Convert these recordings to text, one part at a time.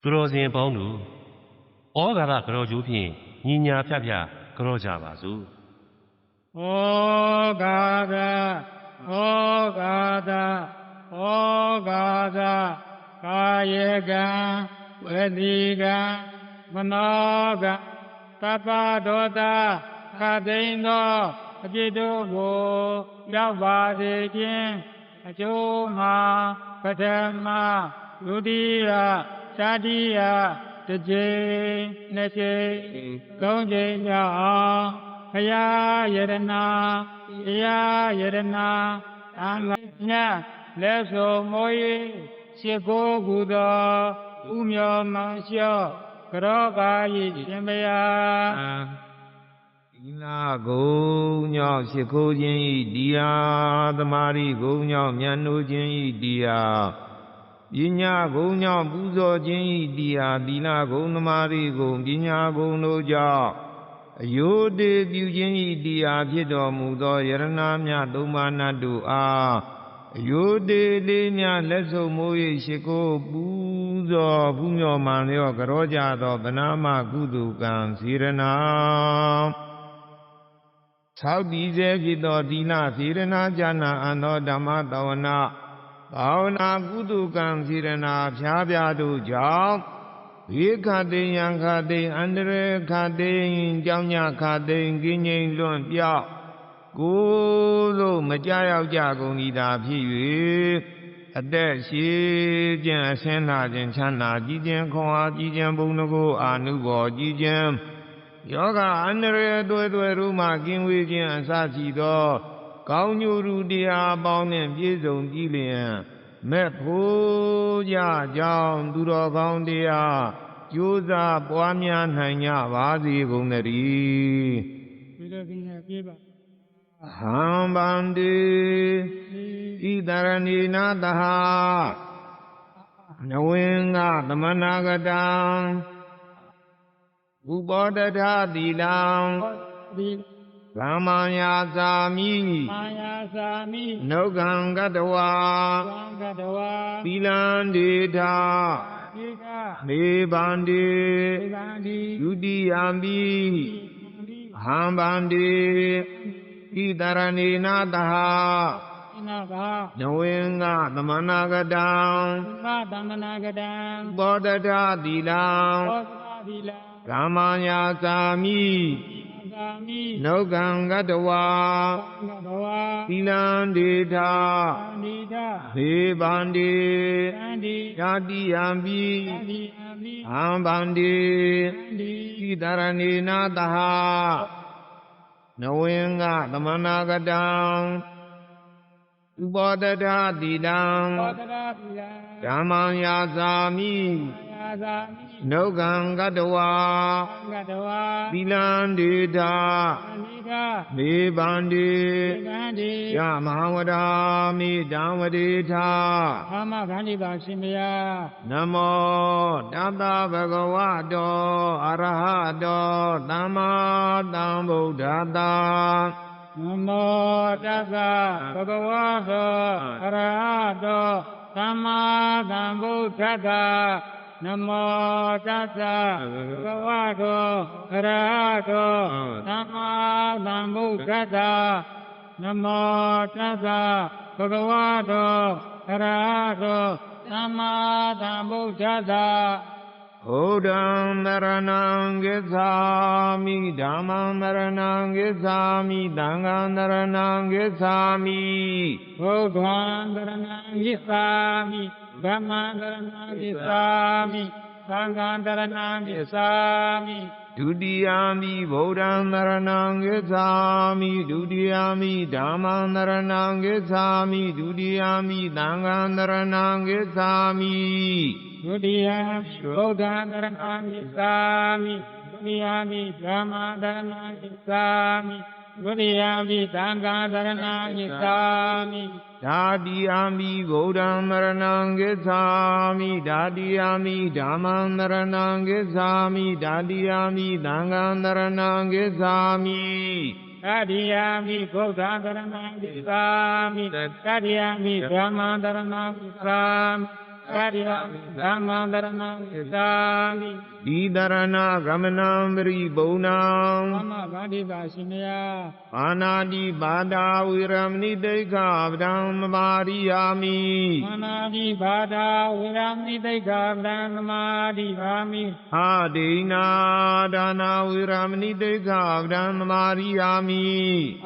သူတော်စင်ပေါင်းတို့ဩဃာရကရောကျိုးဖြင့်ညီညာဖြဖြကရောကြပါစို့ဩဃာရဩဃာရဩဃာရကာယေကံဝတိကံမနောကံသဗ္ဗဒောတာခသိန်းသောအပြစ်တို့ကိုရောက်ပါစေခြင်းအကျိုးမှာပထမဒုတိယသတိယတစ်ကြိမ်နှစ်ကြိမ်သုံးကြိမ်မြောက်အောင်ဘုရားယရနာတရားယရနာအာမညလက်ဆုံးမိုး၍ရှိခိုးကူသောဥမျောမလျှော့ကရောပါ၏ရှင်ဘုရားဤနာကုံညောင်းရှိခိုးခြင်းဤတရားသမာဓိကုံညောင်းမြတ်နိုးခြင်းဤတရားပညာကုံညောင်းပူဇော်ခြင်းဤတရားသီလကုံသမာဓိကုံပညာကုံတို့ကြောင့်အယုဒေပြုခြင်းဤတရားဖြစ်တော်မူသောယရဏမြတ်သုံးပါးနတ်တို့အားအယုဒေလေးမြတ်လက်ဆုံမိုး၍ရှိခိုးပူဇော်ဖူးမြော်မှန်လျော့ကရောကြသောဗနာမကုသိုလ်ကံစေရနာသောက်တည်စေဖြစ်သောသီလစေရနာဉာဏအံသောဓမ္မသဝနာဘာဝနာကုသိုလ်ကံစေရနာဖြားပြတို့ကြောင့်ဝိခတိယံခတိအန္တရခတိကြောင့်ညခတိကင်းငြိမ်လွန့်ပြောက်ကိုယ်လို့မကြရောက်ကြကုန်ဤသာဖြစ်၍အသက်ရှိခြင်းအစင်းလာခြင်းချမ်းသာကြည်ခြင်းခွန်အားကြည်ခြင်းဘုံတကိုအာနုဘော်ကြည်ခြင်းယောဂအန္တရာယ်တွေ့တို့မှကင်းဝေးခြင်းအစရှိသောကောင်းညိုရူတရားပေါင်းနှင့်ပြည့်စုံကြည်လျင်မဲ့ဖို့ကြကြောင်းသူတော်ကောင်းတရားကြိုးစားပွားများနိုင်ကြပါစေကုန်သတည်းဝိရကိညာပြေပါဟံဗန္တိဣတရဏီနာတဟနဝင်္ဂသမနာကတံဥပောတထသီလံဗမ္မာယာသာမိမာယာသာမိနုကံကတဝါသံကတဝါသီလံဒေထာဧကမေဗန္တိဧကံတိဒုတိယံပိဟံဗန္တိဣတရဏီနာတဟနဝင်္ဂသမနာကတံသမနာကတံပောတထသီလံပောတထသီလံကမ္မာယာသာမိနုကံကတဝါသီလံဒေထာဘေဗန္တိယာတိယံပိဟံဗန္တိဣတရဏီနာတဟနဝင်္ဂသမနာကတံဥပောတထသီလံဓမ္မံယာသာမိနုကံကတဝါသီလံဒေထာမေဗန္တိယမဟာဝဒာမိတံဝဒေထာအာမခန္တိပါရှင်ဗျာနမောတတဗဂဝတောအရဟတောသမ္မာသမ္ဗုဒ္ဓတ္တနမောတသဗုဒ္ဓဝါသောအရဟတောသမ္မာသမ္ဗုဒ္ဓတ္တနမောတသဗုဒ္ဓဝါသောအရဟတောသမ္မာသမ္ဗုဒ္ဓတ္တနမောတသဗုဒ္ဓဝါသောအရဟတောသမ္မာသမ္ဗုဒ္ဓတ္တဩဒံမရဏံကိသာမိဓမ္မံမရဏံကိသာမိသံဃံမရဏံကိသာမိဘုဒ္ဓံမရဏံကိသာမိဓမ္မံမရဏံကိသာမိသံဃံမရဏံကိသာမိဒုတိယမိဗုဒ္ဓံမရဏံကိသာမိဒုတိယမိဓမ္မံမရဏံကိသာမိဒုတိယမိသံဃံမရဏံကိသာမိဒုတိယဗုဒ္ဓံတရဏံကိသာမိဒုတိယမိဓမ္မံတရဏံကိသာမိဒုတိယမိသံဃံတရဏံကိသာမိဓာတိယမိဗုဒ္ဓံမရဏံကိသာမိဓာတိယမိဓမ္မံမရဏံကိသာမိဓာတိယမိသံဃံတရဏံကိသာမိဓာတိယမိဗုဒ္ဓံတရဏံကိသာမိဓာတိယမိဓမ္မံတရဏံကိသာမိ ကာရိယဓမ္မန္တရဏံသာမိ ဒီတရဏဂမနံပရိဘုံနံ သမဗန္တိပါရှင်မြာ အာနာတိဘာဒာဝိရမဏိတိခဗဒံမမာရိယာမိ မနာတိဘာဒာဝေရမိတိတ်္ခဗံသမာတိပါမိ ဟာဒိနာဒါနာဝိရမဏိတိခဗဒံမမာရိယာမိ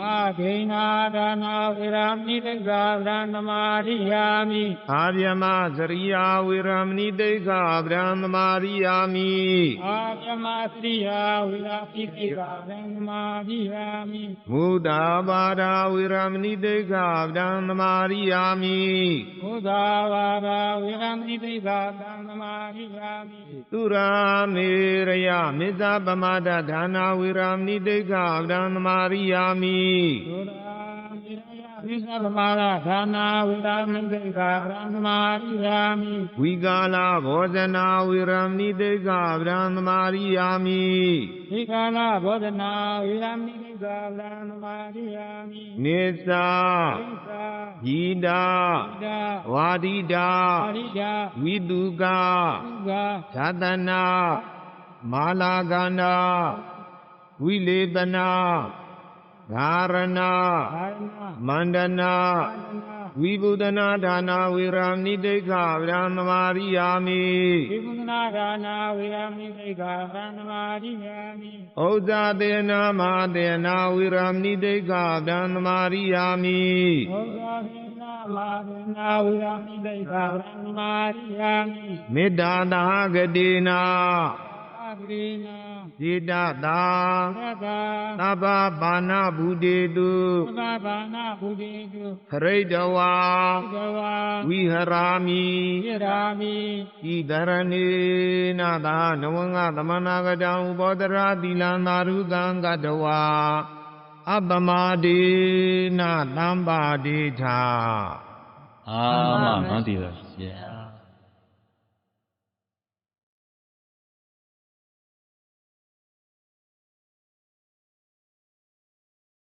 အာဂိနာဒါနာဝေရမိတိတ်္ခဗံသမာတိယာမိ အာဗျမစရိယာဝိရမဏိတိခဗဒံမမာရိယာမိ အာယမသရိယာဝေရမိတိတ်္ခဗံသမာတိယာမိ မုဒ္ဒဘာဒာဝိရမဏိတိခဗဒံမမာရိယာမိ ဘုဒ္ဓဘာသာဝေရမိတိတ်္ခဗံသမာတိယာမိ သူရာမေရယမေဇပမဒဒါနာဝိရမဏိတိခဗဒံမမာရိယာမိ ဒုရာမိရယဝိသဗမာရဒါနာဝေရမိတိတ်္ခဗံသမာတိယာမိ ဝိကာလဘောဇနာဝိရမဏိတိခဗဒံမမာရိယာမိ ဒီကာလဘောဓနာဝေရမိတိတ်္ခဗံသမာတိယာမိ နိစ္စ သိစ္စာ ယိတာ ဣဒာ ဝါဒိတာ ပါရိဒာ ဝိတုက သုဂာ ဇာတနာမာလာကန္နာဝိလေပနာဂာရဏ အာရဏ မန္တနာ အာရဏ ဝိဘုဒနာဒါနာဝေရမဏိတိခဗဒံသမာရိယာမိ ဒီကုသနာဒါနာဝေရမိတိတ်္ခဗံသမာတိယာမိ ဩဇာတေနာမဟာတေနာဝေရမဏိတိခဗဒံသမာရိယာမိ ဘုရားသေနာမာသေနာဝေရမိတိတ်္ခဗံသမာတိယာမိ မေတ္တာသဟဂတိနာ အာဂရိနာ စေတသာ သတ္တာ သဗ္ဗဘာနာဗုဒေတု သဗ္ဗဘာနာဘုဒ္ဓေတု ခရိတဝါ ဘဂဝါ ဝိဟရာမိ ဣရာမိ ဤတရဏေနသာနဝငသမနာကတံဥပောတရာသီလံသာရုကံကတဝါအပမဒေနသံပါဒေထာ အာမန္တိပါဗျာ